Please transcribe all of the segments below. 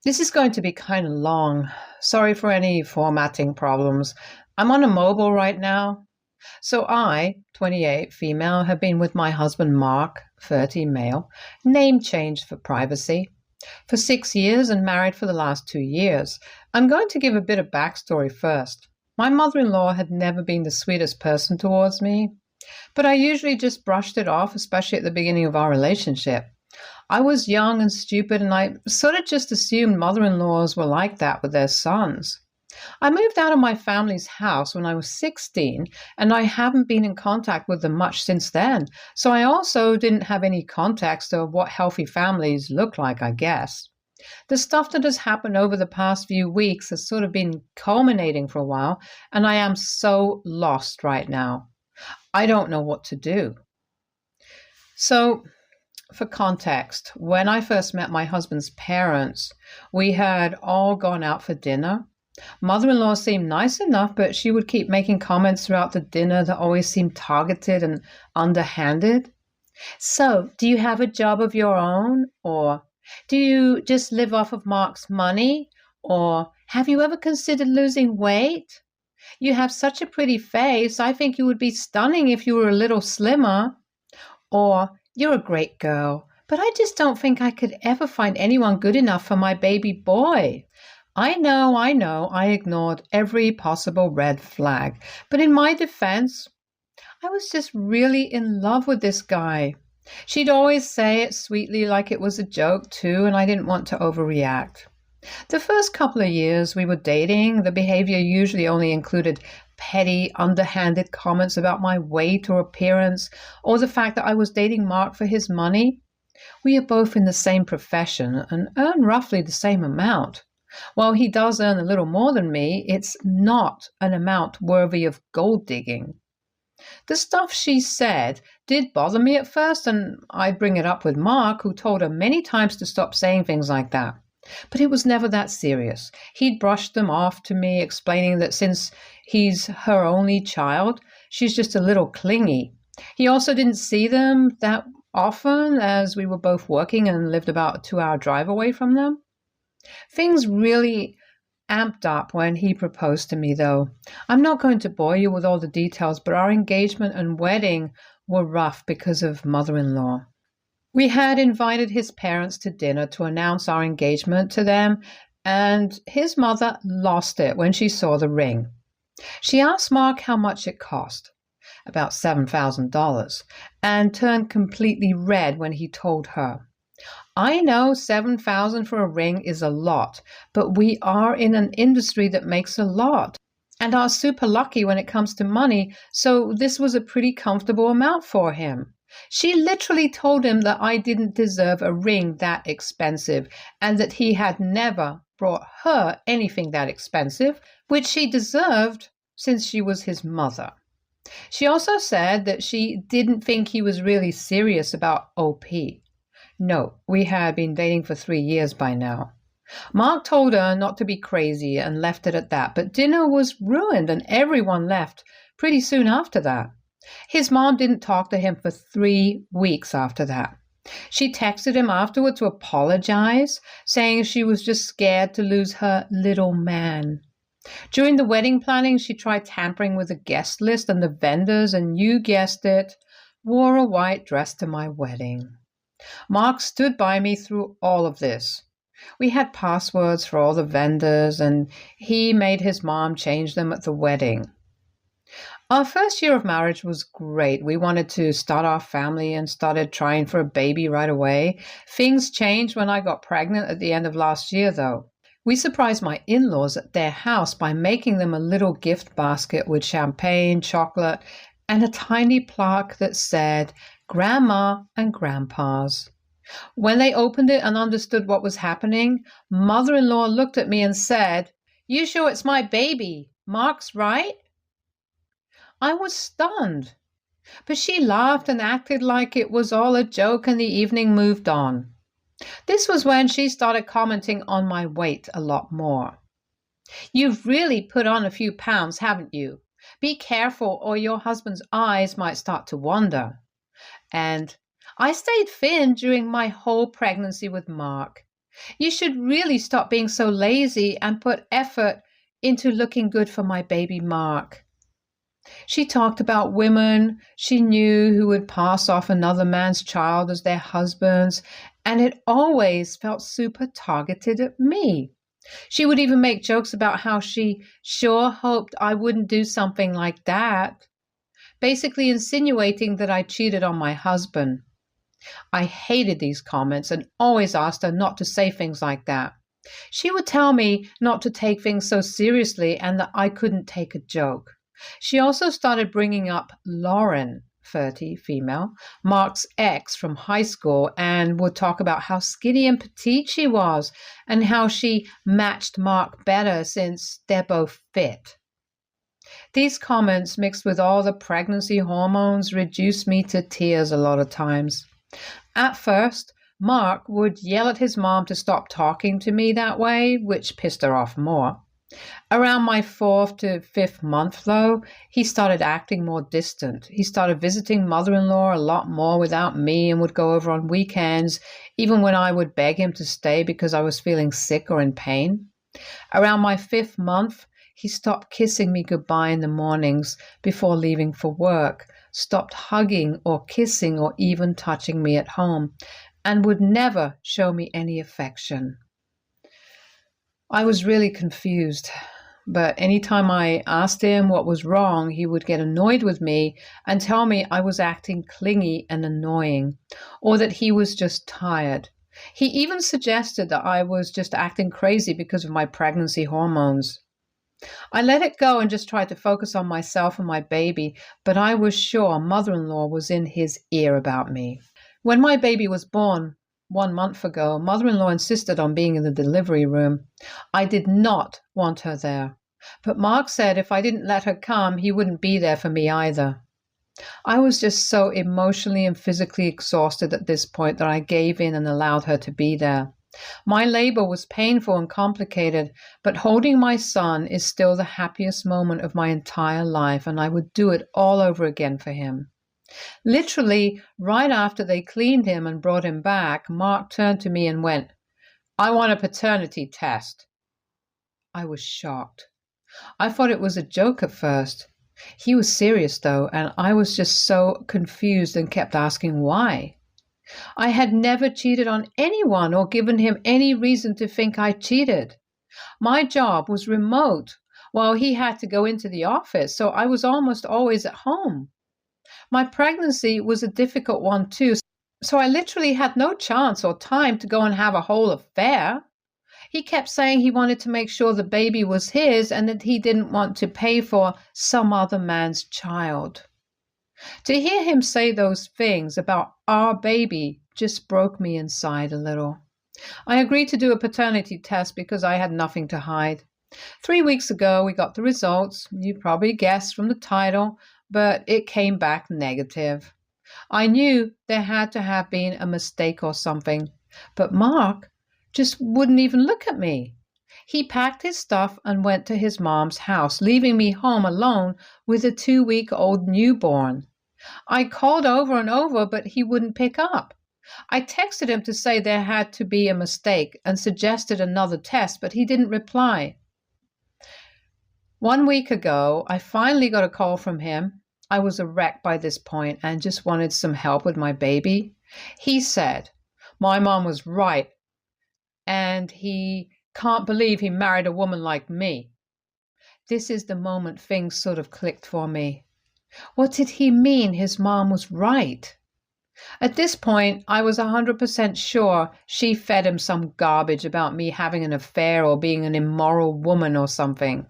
This is going to be kind of long. Sorry for any formatting problems. I'm on a mobile right now. So I, 28, female, have been with my husband Mark, 30, male, name changed for privacy, for 6 years and married for the last 2 years. I'm going to give a bit of backstory first. My mother in law had never been the sweetest person towards me, but I usually just brushed it off, especially at the beginning of our relationship. I was young and stupid, and I sort of just assumed mother in laws were like that with their sons. I moved out of my family's house when I was 16, and I haven't been in contact with them much since then. So I also didn't have any context of what healthy families look like, I guess. The stuff that has happened over the past few weeks has sort of been culminating for a while, and I am so lost right now. I don't know what to do. So, for context, when I first met my husband's parents, we had all gone out for dinner. Mother in law seemed nice enough, but she would keep making comments throughout the dinner that always seemed targeted and underhanded. So, do you have a job of your own? Or do you just live off of Mark's money? Or have you ever considered losing weight? You have such a pretty face. I think you would be stunning if you were a little slimmer. Or, you're a great girl, but I just don't think I could ever find anyone good enough for my baby boy. I know, I ignored every possible red flag. But in my defense, I was just really in love with this guy. She'd always say it sweetly like it was a joke too, and I didn't want to overreact. The first couple of years we were dating, the behavior usually only included petty, underhanded comments about my weight or appearance, or the fact that I was dating Mark for his money. We are both in the same profession and earn roughly the same amount. While he does earn a little more than me, it's not an amount worthy of gold digging. The stuff she said did bother me at first, and I'd bring it up with Mark, who told her many times to stop saying things like that. But it was never that serious. He'd brushed them off to me, explaining that since he's her only child, she's just a little clingy. He also didn't see them that often, as we were both working and lived about a 2 hour drive away from them. Things really amped up when he proposed to me, though. I'm not going to bore you with all the details, but our engagement and wedding were rough because of mother in law. We had invited his parents to dinner to announce our engagement to them, and his mother lost it when she saw the ring. She asked Mark how much it cost, about $7,000, and turned completely red when he told her. I know 7,000 for a ring is a lot, but we are in an industry that makes a lot and are super lucky when it comes to money, so this was a pretty comfortable amount for him. She literally told him that I didn't deserve a ring that expensive and that he had never brought her anything that expensive, which she deserved since she was his mother. She also said that she didn't think he was really serious about OP. No, we had been dating for 3 years by now. Mark told her not to be crazy and left it at that, but dinner was ruined and everyone left pretty soon after that. His mom didn't talk to him for 3 weeks after that. She texted him afterward to apologize, saying she was just scared to lose her little man. During the wedding planning, she tried tampering with the guest list and the vendors, and you guessed it, wore a white dress to my wedding. Mark stood by me through all of this. We had passwords for all the vendors, and he made his mom change them at the wedding. Our first year of marriage was great. We wanted to start our family and started trying for a baby right away. Things changed when I got pregnant at the end of last year, though. We surprised my in-laws at their house by making them a little gift basket with champagne, chocolate, and a tiny plaque that said, Grandma and Grandpa's. When they opened it and understood what was happening, mother-in-law looked at me and said, You sure it's my baby? Mark's right? I was stunned, but she laughed and acted like it was all a joke, and the evening moved on. This was when she started commenting on my weight a lot more. You've really put on a few pounds, haven't you? Be careful or your husband's eyes might start to wander. And I stayed thin during my whole pregnancy with Mark. You should really stop being so lazy and put effort into looking good for my baby Mark. She talked about women she knew who would pass off another man's child as their husbands, and it always felt super targeted at me. She would even make jokes about how she sure hoped I wouldn't do something like that, basically insinuating that I cheated on my husband. I hated these comments and always asked her not to say things like that. She would tell me not to take things so seriously and that I couldn't take a joke. She also started bringing up Lauren, 30, female, Mark's ex from high school, and would talk about how skinny and petite she was and how she matched Mark better since they're both fit. These comments, mixed with all the pregnancy hormones, reduced me to tears a lot of times. At first, Mark would yell at his mom to stop talking to me that way, which pissed her off more. Around my 4th to 5th month, though, he started acting more distant. He started visiting mother-in-law a lot more without me and would go over on weekends, even when I would beg him to stay because I was feeling sick or in pain. Around my 5th month, he stopped kissing me goodbye in the mornings before leaving for work, stopped hugging or kissing or even touching me at home, and would never show me any affection. I was really confused, but anytime I asked him what was wrong, he would get annoyed with me and tell me I was acting clingy and annoying, or that he was just tired. He even suggested that I was just acting crazy because of my pregnancy hormones. I let it go and just tried to focus on myself and my baby, but I was sure mother-in-law was in his ear about me. When my baby was born 1 month ago, mother-in-law insisted on being in the delivery room. I did not want her there, but Mark said if I didn't let her come, he wouldn't be there for me either. I was just so emotionally and physically exhausted at this point that I gave in and allowed her to be there. My labor was painful and complicated, but holding my son is still the happiest moment of my entire life, and I would do it all over again for him. Literally, right after they cleaned him and brought him back, Mark turned to me and went, "I want a paternity test." I was shocked. I thought it was a joke at first. He was serious, though, and I was just so confused and kept asking why. I had never cheated on anyone or given him any reason to think I cheated. My job was remote, while he had to go into the office, so I was almost always at home. My pregnancy was a difficult one too, so I literally had no chance or time to go and have a whole affair. He kept saying he wanted to make sure the baby was his and that he didn't want to pay for some other man's child. To hear him say those things about our baby just broke me inside a little. I agreed to do a paternity test because I had nothing to hide. 3 weeks ago, we got the results. You probably guessed from the title, but it came back negative. I knew there had to have been a mistake or something, but Mark just wouldn't even look at me. He packed his stuff and went to his mom's house, leaving me home alone with a 2-week-old newborn. I called over and over, but he wouldn't pick up. I texted him to say there had to be a mistake and suggested another test, but he didn't reply. 1 week ago, I finally got a call from him. I was a wreck by this point and just wanted some help with my baby. He said, "My mom was right, and he can't believe he married a woman like me." This is the moment things sort of clicked for me. What did he mean his mom was right? At this point, I was 100% sure she fed him some garbage about me having an affair or being an immoral woman or something.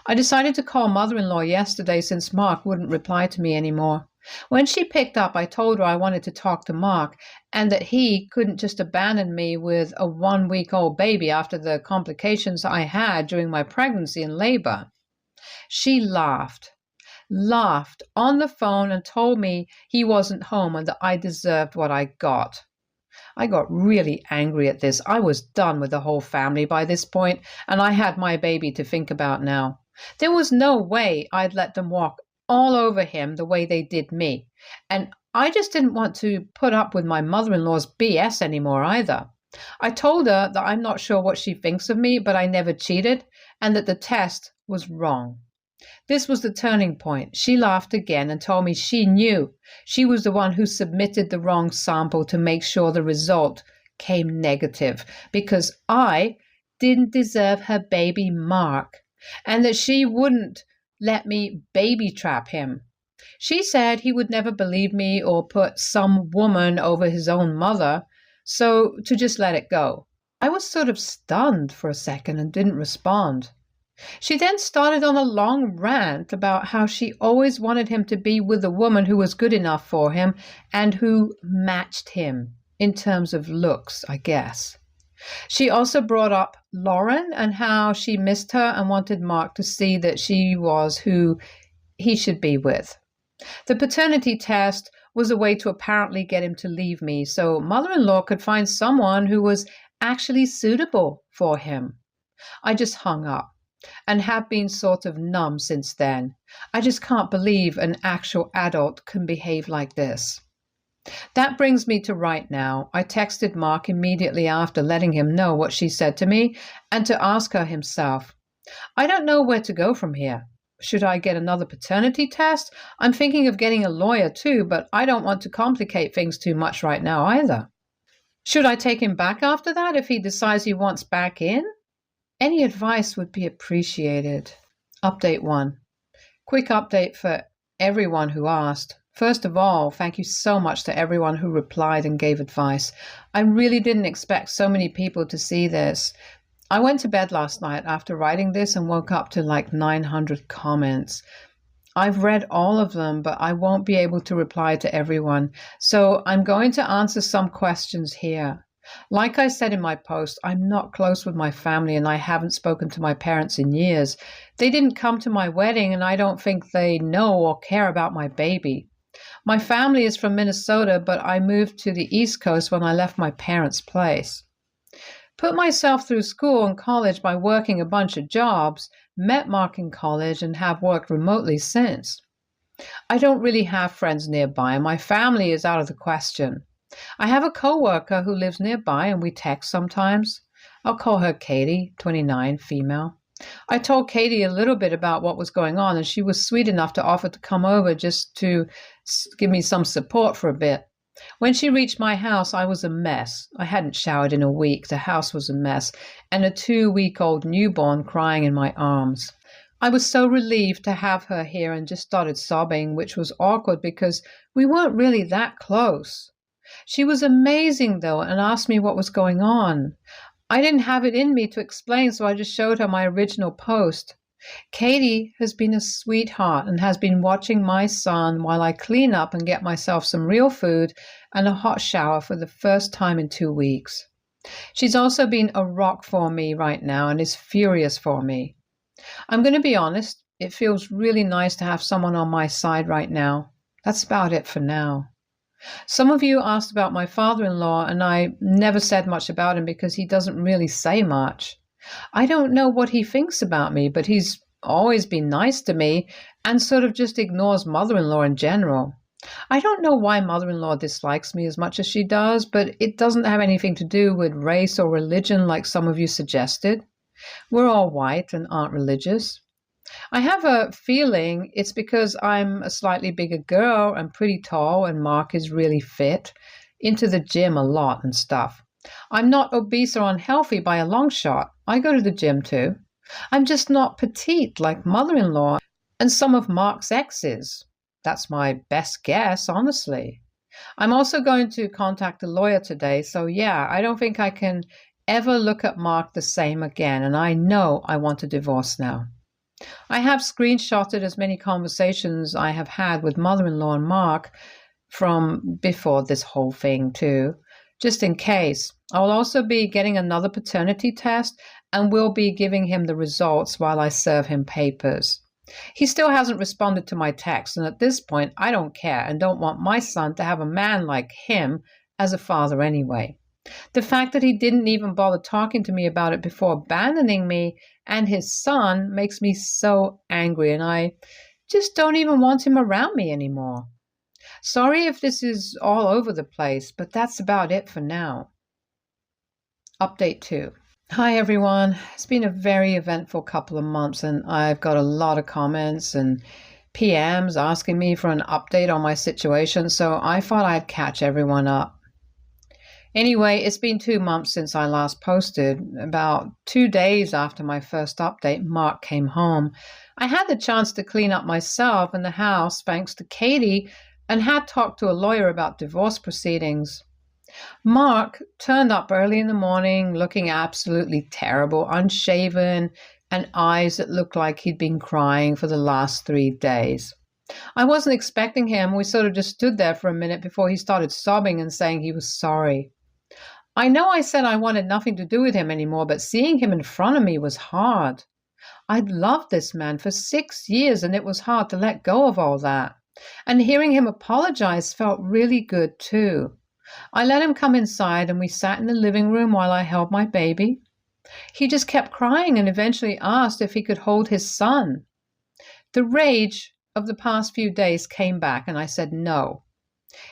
I decided to call mother-in-law yesterday since Mark wouldn't reply to me anymore. When she picked up, I told her I wanted to talk to Mark and that he couldn't just abandon me with a 1-week-old baby after the complications I had during my pregnancy and labor. She laughed on the phone and told me he wasn't home and that I deserved what I got. I got really angry at this. I was done with the whole family by this point, and I had my baby to think about now. There was no way I'd let them walk all over him the way they did me, and I just didn't want to put up with my mother-in-law's BS anymore either. I told her that I'm not sure what she thinks of me, but I never cheated, and that the test was wrong. This was the turning point. She laughed again and told me she knew she was the one who submitted the wrong sample to make sure the result came negative because I didn't deserve her baby Mark and that she wouldn't let me baby trap him. She said he would never believe me or put some woman over his own mother, so to just let it go. I was sort of stunned for a second and didn't respond. She then started on a long rant about how she always wanted him to be with a woman who was good enough for him and who matched him in terms of looks, I guess. She also brought up Lauren and how she missed her and wanted Mark to see that she was who he should be with. The paternity test was a way to apparently get him to leave me so mother-in-law could find someone who was actually suitable for him. I just hung up and have been sort of numb since then. I just can't believe an actual adult can behave like this. That brings me to right now. I texted Mark immediately after letting him know what she said to me and to ask her himself. I don't know where to go from here. Should I get another paternity test? I'm thinking of getting a lawyer too, but I don't want to complicate things too much right now either. Should I take him back after that if he decides he wants back in? Any advice would be appreciated. Update 1. Quick update for everyone who asked. First of all, thank you so much to everyone who replied and gave advice. I really didn't expect so many people to see this. I went to bed last night after writing this and woke up to like 900 comments. I've read all of them, but I won't be able to reply to everyone. So I'm going to answer some questions here. Like I said in my post, I'm not close with my family and I haven't spoken to my parents in years. They didn't come to my wedding and I don't think they know or care about my baby. My family is from Minnesota, but I moved to the East Coast when I left my parents' place. Put myself through school and college by working a bunch of jobs, met Mark in college and have worked remotely since. I don't really have friends nearby and my family is out of the question. I have a coworker who lives nearby and we text sometimes. I'll call her Katie, 29, female. I told Katie a little bit about what was going on and she was sweet enough to offer to come over just to give me some support for a bit. When she reached my house, I was a mess. I hadn't showered in a week. The house was a mess and a 2-week-old newborn crying in my arms. I was so relieved to have her here and just started sobbing, which was awkward because we weren't really that close. She was amazing, though, and asked me what was going on. I didn't have it in me to explain, so I just showed her my original post. Katie has been a sweetheart and has been watching my son while I clean up and get myself some real food and a hot shower for the first time in 2 weeks. She's also been a rock for me right now and is furious for me. I'm going to be honest, it feels really nice to have someone on my side right now. That's about it for now. Some of you asked about my father-in-law, and I never said much about him because he doesn't really say much. I don't know what he thinks about me, but he's always been nice to me and sort of just ignores mother-in-law in general. I don't know why mother-in-law dislikes me as much as she does, but it doesn't have anything to do with race or religion like some of you suggested. We're all white and aren't religious. I have a feeling it's because I'm a slightly bigger girl and pretty tall and Mark is really fit, into the gym a lot and stuff. I'm not obese or unhealthy by a long shot. I go to the gym too. I'm just not petite like mother-in-law and some of Mark's exes. That's my best guess, honestly. I'm also going to contact a lawyer today, so yeah, I don't think I can ever look at Mark the same again, and I know I want a divorce now. I have screenshotted as many conversations I have had with mother-in-law and Mark from before this whole thing too, just in case. I will also be getting another paternity test and will be giving him the results while I serve him papers. He still hasn't responded to my text, and at this point I don't care and don't want my son to have a man like him as a father anyway. The fact that he didn't even bother talking to me about it before abandoning me and his son makes me so angry, and I just don't even want him around me anymore. Sorry if this is all over the place, but that's about it for now. Update 2. Hi everyone. It's been a very eventful couple of months and I've got a lot of comments and PMs asking me for an update on my situation, so I thought I'd catch everyone up. Anyway, it's been 2 months since I last posted. About 2 days after my first update, Mark came home. I had the chance to clean up myself in the house thanks to Katie and had talked to a lawyer about divorce proceedings. Mark turned up early in the morning looking absolutely terrible, unshaven, and eyes that looked like he'd been crying for the last 3 days. I wasn't expecting him. We sort of just stood there for a minute before he started sobbing and saying he was sorry. I know I said I wanted nothing to do with him anymore, but seeing him in front of me was hard. I'd loved this man for 6 years, and it was hard to let go of all that. And hearing him apologize felt really good too. I let him come inside and we sat in the living room while I held my baby. He just kept crying and eventually asked if he could hold his son. The rage of the past few days came back and I said no.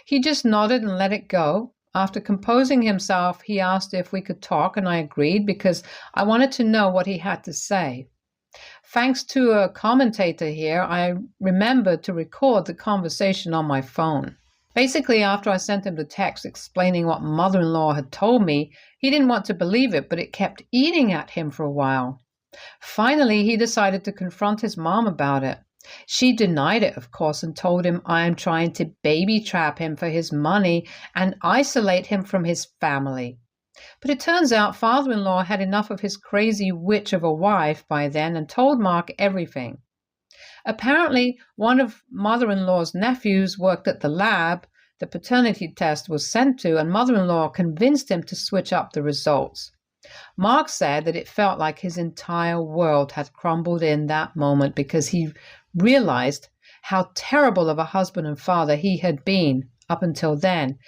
He just nodded and let it go. After composing himself, he asked if we could talk and I agreed because I wanted to know what he had to say. Thanks to a commentator here, I remembered to record the conversation on my phone. Basically, after I sent him the text explaining what mother-in-law had told me, he didn't want to believe it, but it kept eating at him for a while. Finally, he decided to confront his mom about it. She denied it, of course, and told him I am trying to baby trap him for his money and isolate him from his family. But it turns out father-in-law had enough of his crazy witch of a wife by then and told Mark everything. Apparently, one of mother-in-law's nephews worked at the lab the paternity test was sent to, and mother-in-law convinced him to switch up the results. Mark said that it felt like his entire world had crumbled in that moment because he realized how terrible of a husband and father he had been up until then,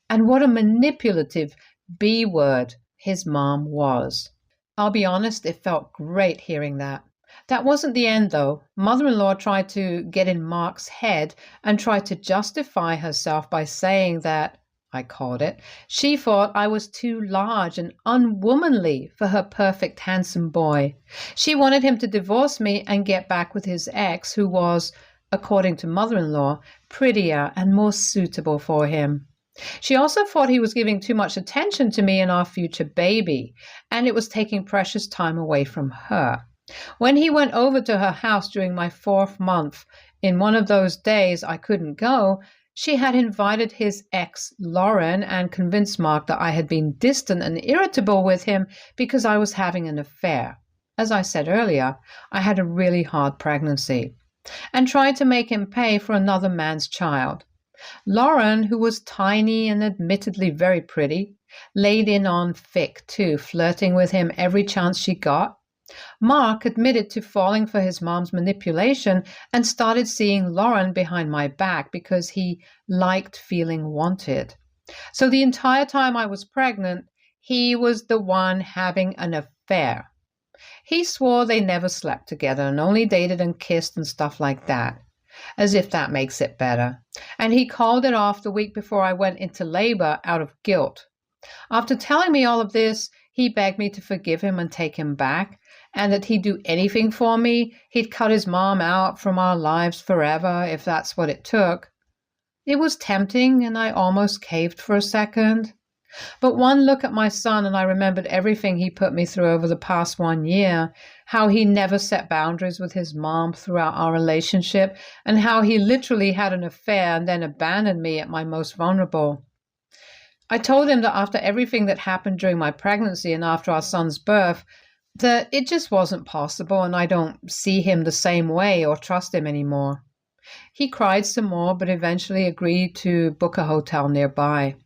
and what a manipulative B word his mom was. I'll be honest, it felt great hearing that. That wasn't the end, though. Mother-in-law tried to get in Mark's head and tried to justify herself by saying that, I called it, she thought I was too large and unwomanly for her perfect handsome boy. She wanted him to divorce me and get back with his ex, who was, according to mother-in-law, prettier and more suitable for him. She also thought he was giving too much attention to me and our future baby, and it was taking precious time away from her. When he went over to her house during my 4th month, in one of those days I couldn't go, she had invited his ex, Lauren, and convinced Mark that I had been distant and irritable with him because I was having an affair. As I said earlier, I had a really hard pregnancy, and tried to make him pay for another man's child. Lauren, who was tiny and admittedly very pretty, laid in on thick too, flirting with him every chance she got. Mark admitted to falling for his mom's manipulation and started seeing Lauren behind my back because he liked feeling wanted. So the entire time I was pregnant, he was the one having an affair. He swore they never slept together and only dated and kissed and stuff like that, as if that makes it better. And he called it off the week before I went into labor out of guilt. After telling me all of this, he begged me to forgive him and take him back, and that he'd do anything for me. He'd cut his mom out from our lives forever, if that's what it took. It was tempting, and I almost caved for a second. But one look at my son, and I remembered everything he put me through over the past 1 year, how he never set boundaries with his mom throughout our relationship, and how he literally had an affair and then abandoned me at my most vulnerable. I told him that after everything that happened during my pregnancy and after our son's birth, that it just wasn't possible and I don't see him the same way or trust him anymore. He cried some more, but eventually agreed to book a hotel nearby.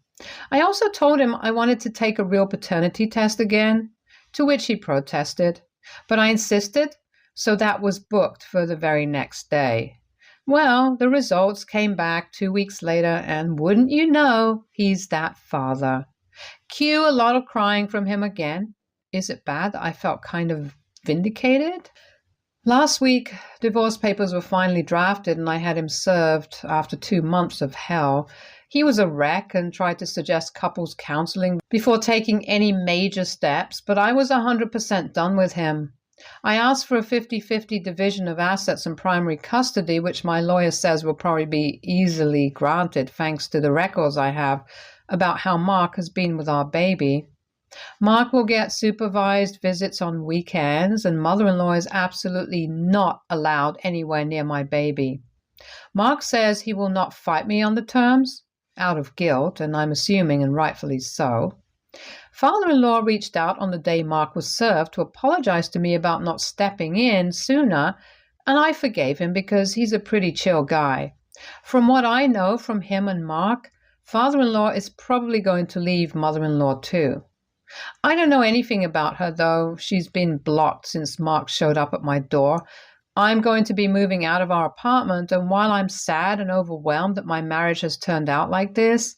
I also told him I wanted to take a real paternity test again, to which he protested, but I insisted, so that was booked for the very next day. Well, the results came back 2 weeks later, and wouldn't you know, he's that father. Cue a lot of crying from him again. Is it bad that I felt kind of vindicated? Last week, divorce papers were finally drafted and I had him served after 2 months of hell. He was a wreck and tried to suggest couples counseling before taking any major steps, but I was 100% done with him. I asked for a 50-50 division of assets and primary custody, which my lawyer says will probably be easily granted thanks to the records I have about how Mark has been with our baby. Mark will get supervised visits on weekends, and mother-in-law is absolutely not allowed anywhere near my baby. Mark says he will not fight me on the terms, out of guilt, and I'm assuming, and rightfully so. Father-in-law reached out on the day Mark was served to apologize to me about not stepping in sooner, and I forgave him because he's a pretty chill guy. From what I know from him and Mark, father-in-law is probably going to leave mother-in-law too. I don't know anything about her, though. She's been blocked since Mark showed up at my door. I'm going to be moving out of our apartment, and while I'm sad and overwhelmed that my marriage has turned out like this,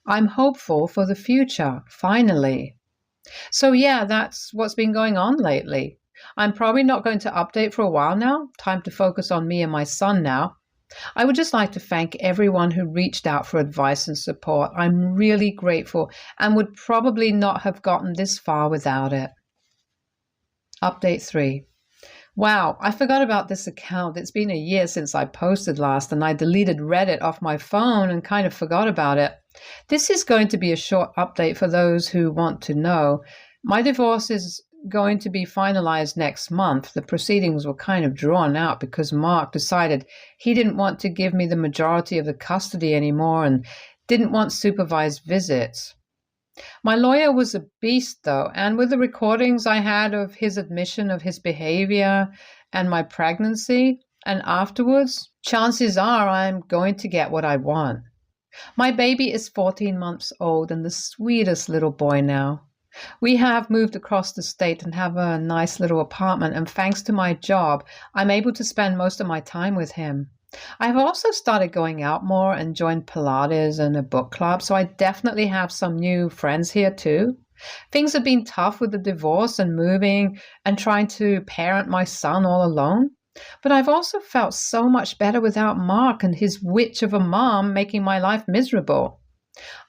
I'm hopeful for the future, finally. So yeah, that's what's been going on lately. I'm probably not going to update for a while now. Time to focus on me and my son now. I would just like to thank everyone who reached out for advice and support. I'm really grateful and would probably not have gotten this far without it. Update 3. Wow, I forgot about this account. It's been a year since I posted last, and I deleted Reddit off my phone and kind of forgot about it. This is going to be a short update for those who want to know. My divorce is going to be finalized next month. The proceedings were kind of drawn out because Mark decided he didn't want to give me the majority of the custody anymore and didn't want supervised visits. My lawyer was a beast, though, and with the recordings I had of his admission of his behavior and my pregnancy, and afterwards, chances are I'm going to get what I want. My baby is 14 months old and the sweetest little boy now. We have moved across the state and have a nice little apartment, and thanks to my job, I'm able to spend most of my time with him. I've also started going out more and joined Pilates and a book club, so I definitely have some new friends here too. Things have been tough with the divorce and moving and trying to parent my son all alone, but I've also felt so much better without Mark and his witch of a mom making my life miserable.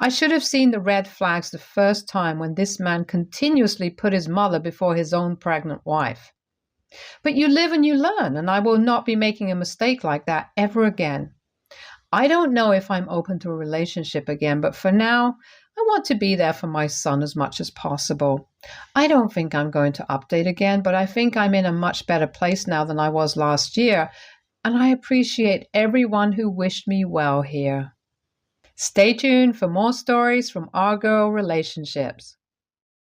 I should have seen the red flags the first time when this man continuously put his mother before his own pregnant wife. But you live and you learn, and I will not be making a mistake like that ever again. I don't know if I'm open to a relationship again, but for now, I want to be there for my son as much as possible. I don't think I'm going to update again, but I think I'm in a much better place now than I was last year, and I appreciate everyone who wished me well here. Stay tuned for more stories from our girl relationships.